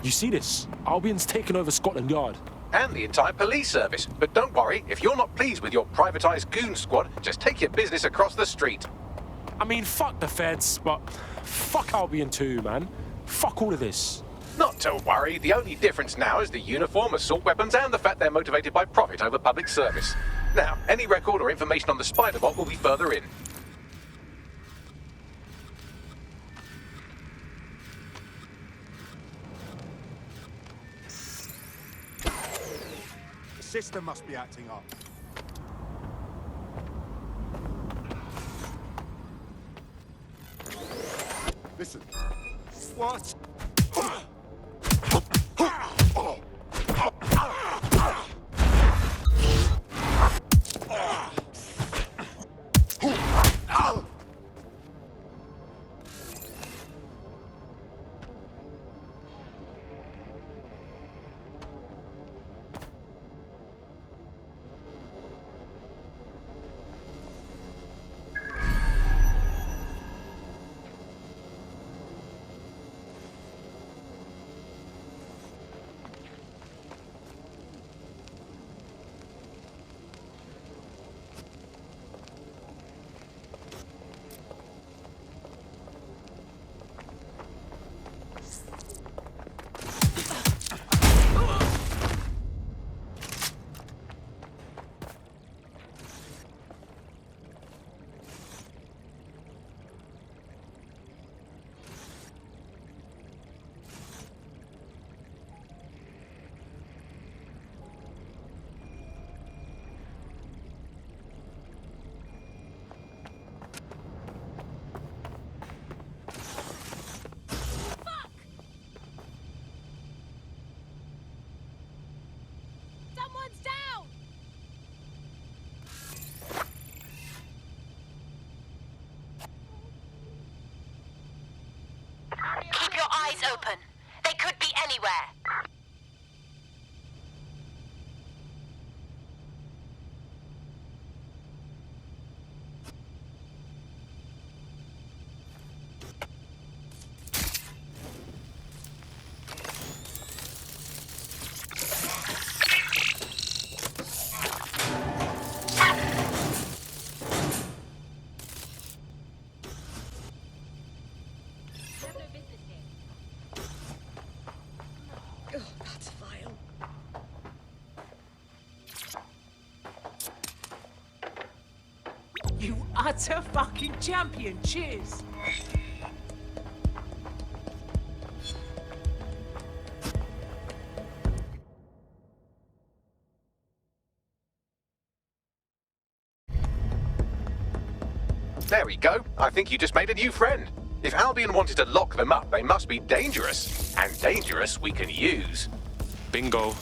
You see this? Albion's taken over Scotland Yard. And the entire police service. But don't worry, if you're not pleased with your privatised goon squad, just take your business across the street. I mean, fuck the feds, but fuck Albion too, man. Fuck all of this. Not to worry, the only difference now is the uniform, assault weapons, and the fact they're motivated by profit over public service. Now, any record or information on the spider bot will be further in. The system must be acting up. Listen. What? Keep your eyes open. They could be anywhere. You utter fucking champion. Cheers. There we go. I think you just made a new friend. If Albion wanted to lock them up, they must be dangerous. And dangerous we can use. Bingo.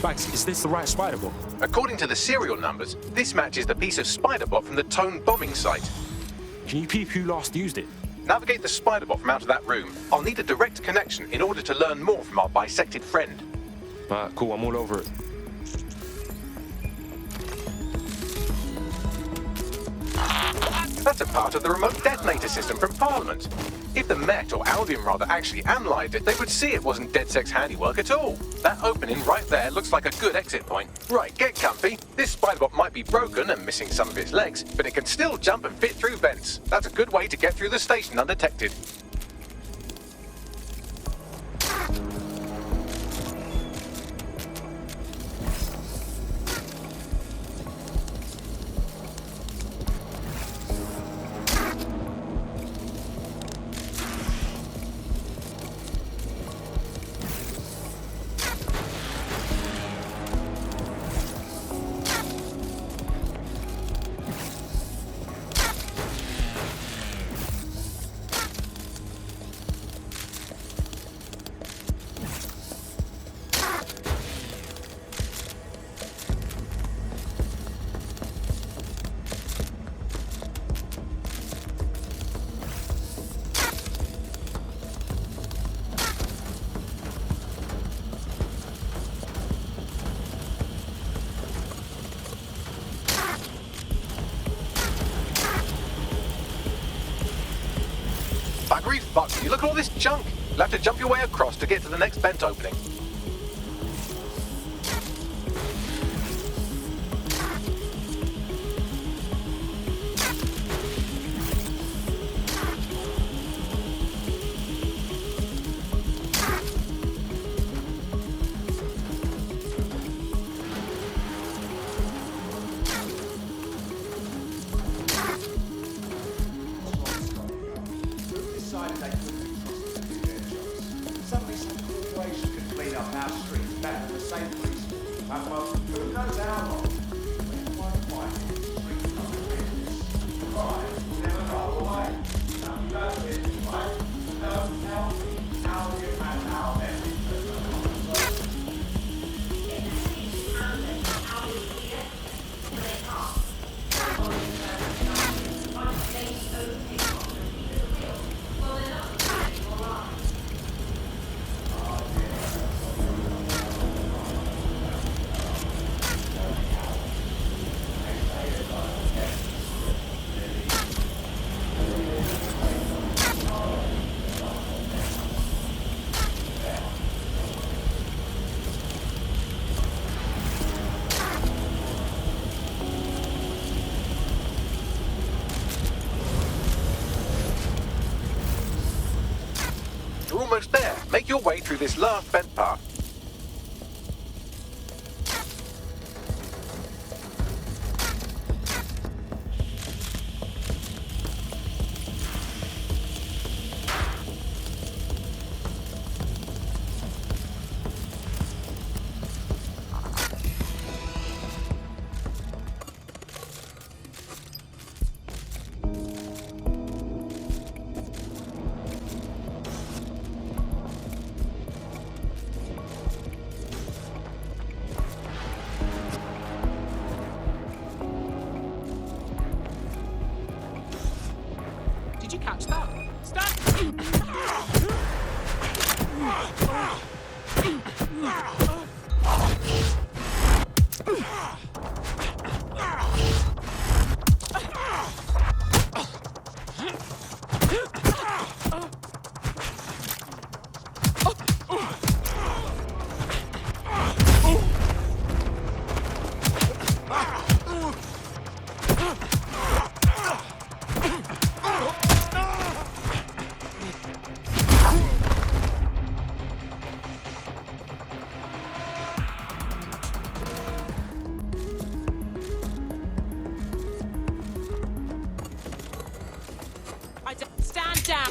Bax, is this the right spider bot? According to the serial numbers, this matches the piece of spider bot from the Tone bombing site. Can you peep who last used it? Navigate the spider bot from out of that room. I'll need a direct connection in order to learn more from our bisected friend. Cool, I'm all over it. That's a part of the remote detonator system from Parliament. If the Met, or Albion rather, actually analysed it, they would see it wasn't DedSec's handiwork at all. That opening right there looks like a good exit point. Right, get comfy. This spiderbot might be broken and missing some of its legs, but it can still jump and fit through vents. That's a good way to get through the station undetected. Buggery fuck you. Look at all this junk. You'll have to jump your way across to get to the next vent opening. Decided they couldn't trust us to do their jobs. Suddenly some corporation could clean up our streets better than the same police. And well, who knows how long? We're quite quiet. Streets are business. Right, we'll never go away. Now you know it, right? How you and how them. You're almost there. Make your way through this last vent path. Did you catch that? Stand! Stand down!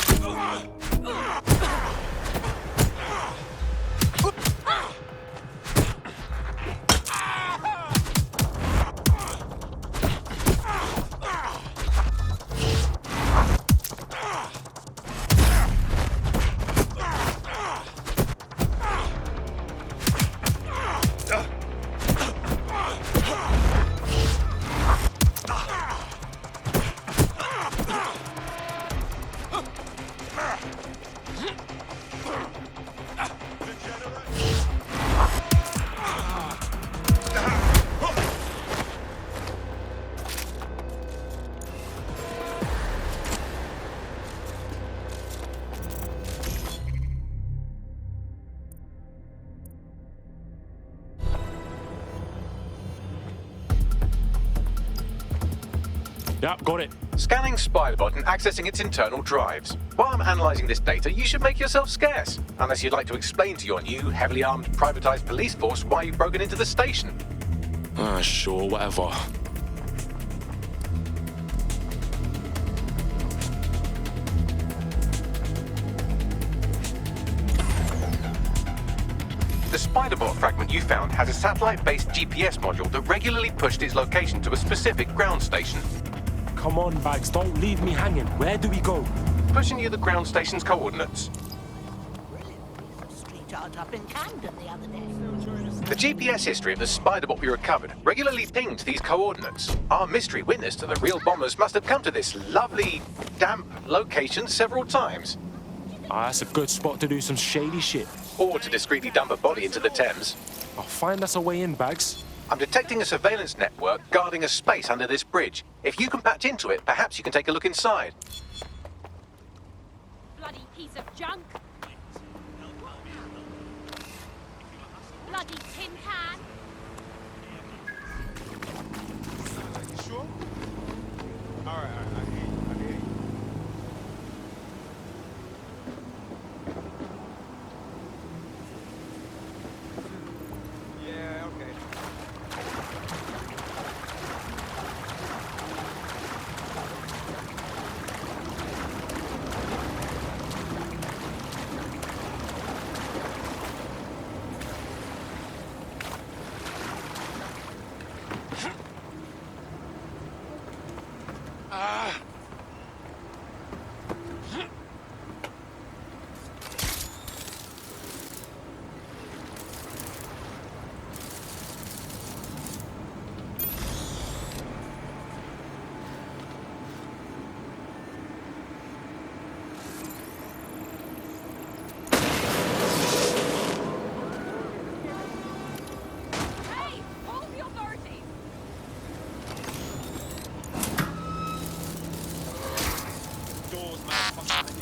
Yep, got it. Scanning Spiderbot and accessing its internal drives. While I'm analysing this data, you should make yourself scarce. Unless you'd like to explain to your new, heavily armed, privatised police force why you've broken into the station. Sure, whatever. The Spiderbot fragment you found has a satellite-based GPS module that regularly pushed its location to a specific ground station. Come on, Bags, don't leave me hanging. Where do we go? Pushing you the ground station's coordinates. Street art up in Camden the other day. The GPS history of the Spiderbot we recovered regularly pinged these coordinates. Our mystery witness to the real bombers must have come to this lovely, damp location several times. That's a good spot to do some shady shit. Or to discreetly dump a body into the Thames. I'll find us a way in, Bags. I'm detecting a surveillance network guarding a space under this bridge. If you can patch into it, perhaps you can take a look inside. piece of junk. Bloody tin can. Are you sure? Alright, I hear you, I hear you. Yeah, okay. Hey, hold the authorities. Doors, motherfucker.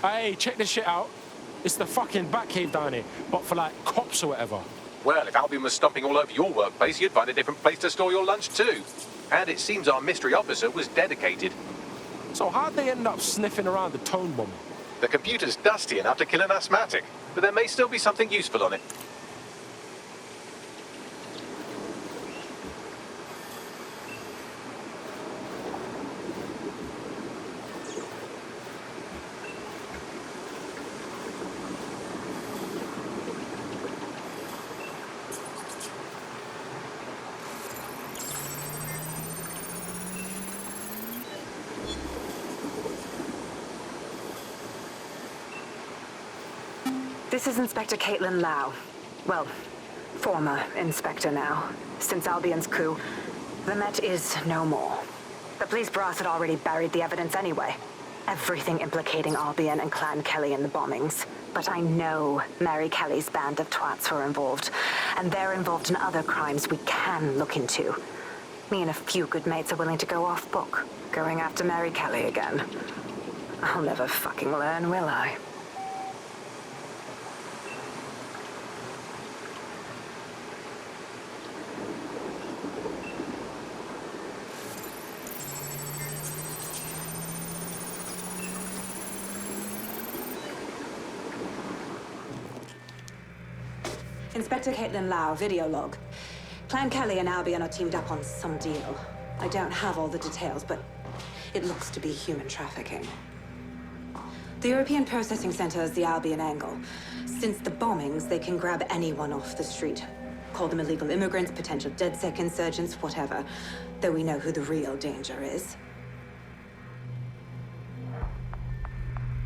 Hey, check this shit out. It's the fucking Batcave down here, but for like cops or whatever. Well, if Albion was stomping all over your workplace, you'd find a different place to store your lunch too. And it seems our mystery officer was dedicated. So how'd they end up sniffing around the tone bomb? The computer's dusty enough to kill an asthmatic, but there may still be something useful on it. This is Inspector Caitlin Lau. Well, former inspector now. Since Albion's coup, the Met is no more. The police brass had already buried the evidence anyway. Everything implicating Albion and Clan Kelly in the bombings. But I know Mary Kelly's band of twats were involved, and they're involved in other crimes we can look into. Me and a few good mates are willing to go off book, going after Mary Kelly again. I'll never fucking learn, will I? Inspector Caitlin Lau, video log. Clan Kelly and Albion are teamed up on some deal. I don't have all the details, but it looks to be human trafficking. The European Processing Center is the Albion angle. Since the bombings, they can grab anyone off the street. Call them illegal immigrants, potential DedSec insurgents, whatever. Though we know who the real danger is.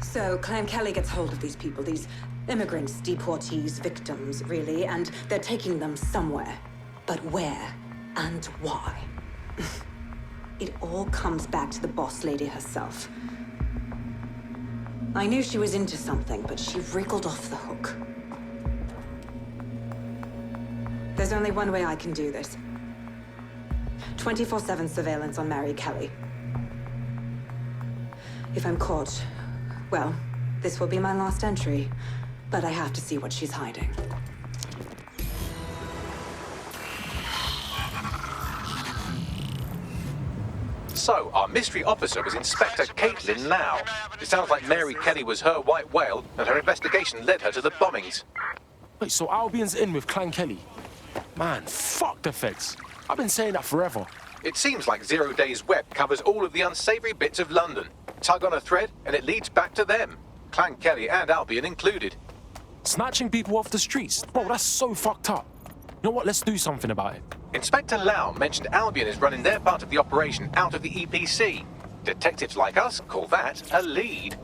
So, Clan Kelly gets hold of these people, these immigrants, deportees, victims, really, and they're taking them somewhere. But where and why? It all comes back to the boss lady herself. I knew she was into something, but she wriggled off the hook. There's only one way I can do this. 24/7 surveillance on Mary Kelly. If I'm caught, well, this will be my last entry. But I have to see what she's hiding. So, our mystery officer was Inspector Caitlin Lau. It sounds like Mary Kelly was her white whale, and her investigation led her to the bombings. Wait, so Albion's in with Clan Kelly? Man, fuck the feds. I've been saying that forever. It seems like 0 Days Web covers all of the unsavory bits of London. Tug on a thread, and it leads back to them. Clan Kelly and Albion included. Snatching people off the streets? Bro, that's so fucked up. You know what? Let's do something about it. Inspector Lau mentioned Albion is running their part of the operation out of the EPC. Detectives like us call that a lead.